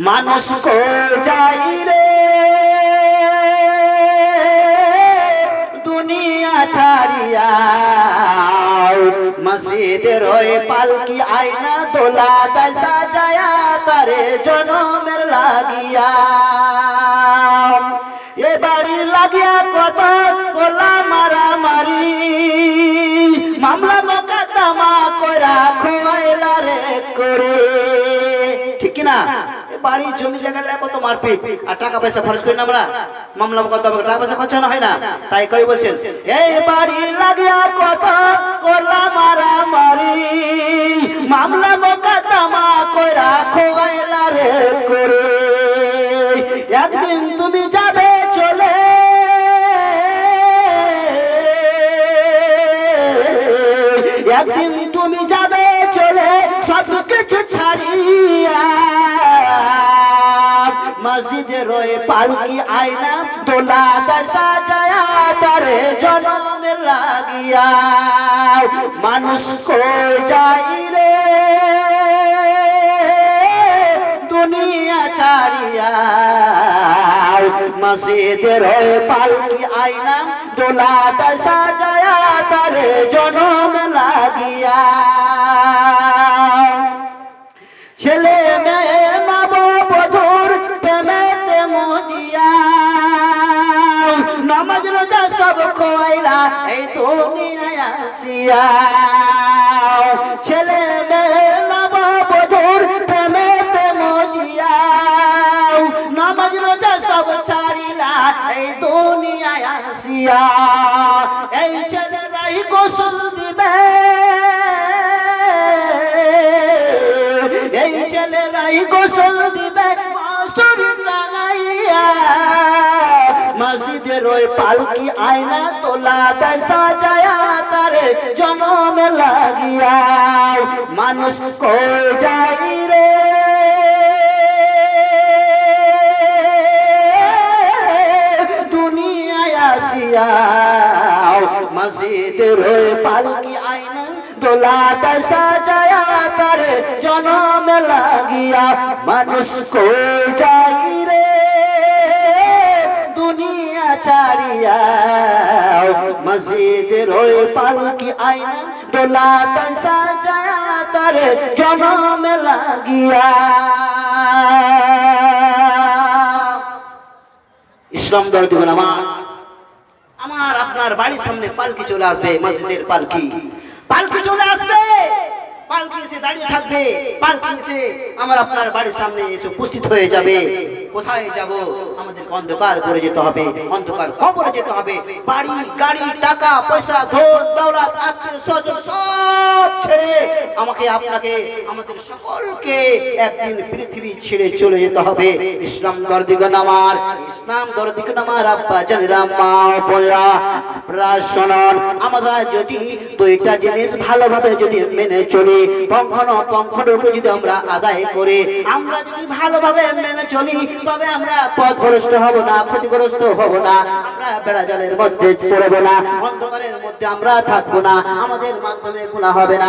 মানুষ কো যাই রে দুনিয়া ছাড়িয়া মসজিদের ওই পালকি আয়না দোলা দায় সাজায়া তারে জনমের লাগিয়া এ বাড়ির লাগিয়া কত কোলা মারামারি মামলা মোকদ্দমা কইরা খোয়াইলা রে করে ঠিক কি না বাড়ি জমি জায়গা লেখো তো মারপিট আর টাকা পয়সা খরচ করি না আমরা মামলা মোকদ্দমা টাকা পয়সা খরচ না হয় না তাই কই বলছেন এই বাড়ি লাগিয়া কত করলা মারামারি মামলা মোকদ্দমা কইরা খোয়াইলা রে করে একদিন তুমি যাবে চলে একদিন তুমি যাবে চলে সব কিছু ছাড়িয়া মসজিদের ওই পালকি আয়না দোলা দায় সাজায়া তারে জনমের লাগিয়া মানুষ কই যাই রে দুনিয়া ছাড়িয়া মসজিদের ওই পালকি আয়না দোলা দায় সাজায়া তারে জনম লাগিয়া ছেলে মেয়ে নববধূর প্রেমেতে মজিয়া নামাজ রোজা সব খোয়াইলা এই দুনিয়ায় আসিয়া ছেলে মেয়ে নববধূর প্রেমেতে মজিয়া নামাজ রোজা সব ছাড়িলা এই দুনিয়ায় আসিয়া এই ছেলেরাই গোসল দিবে এই ছেলেরাই গোসল দিবে বাসর টাঙাইয়া মসজিদের ওই পালকি আয়না তোলা দায় সাজায়া তারে জনমে লাগিয়া মানুষ কই যাই রে দুনিয়ায় আসিয়া মসজিদের ওই পালকি আয়না দোলা দায় সাজায়া তারে জনমে লাগিয়া মানুষ কই যাই রে দুনিয়া ছাড়িয়া মসজিদের ওই পালকি আয়না দোলা দায় সাজায়া তারে জনমে লাগিয়া ইসলাম দরদি গোলামা আমার আপনার বাড়ির সামনে পালকি চলে আসবে মসজিদের পালকি পালকি চলে আসবে পালকি এসে দাঁড়িয়ে থাকবে পালকি এসে আমার আপনার বাড়ির সামনে এসে উপস্থিত হয়ে যাবে কোথায় যাব আমাদের অন্ধকার করে যেতে হবে অন্ধকার কবরে যেতে হবে বাড়ি গাড়ি টাকা পয়সা ধন দৌলত আত্মীয় স্বজন সব ছেড়ে আমাকে আপনাকে আমাদের সকলকে একদিন পৃথিবী ছেড়ে চলে যেতে হবে ইসলাম দরদিগণ আমার ইসলাম দরদিগণ আমার আব্বা জানেরা মা বোনেরা আপনারা শুনুন আমরা যদি দুইটা জিনিস ভালোভাবে যদি মেনে চলি পঙ্খরূপে যদি আমরা আদায় করে আমরা যদি ভালোভাবে মেনে চলি তবে আমরা পথভ্রষ্ট হব না ক্ষতিগ্রস্ত হব না আমরা বেড়াজালের মধ্যে পড়ব না অন্ধকারের মধ্যে আমরা থাকবো না আমাদের মাধ্যমে গুনাহ হবে না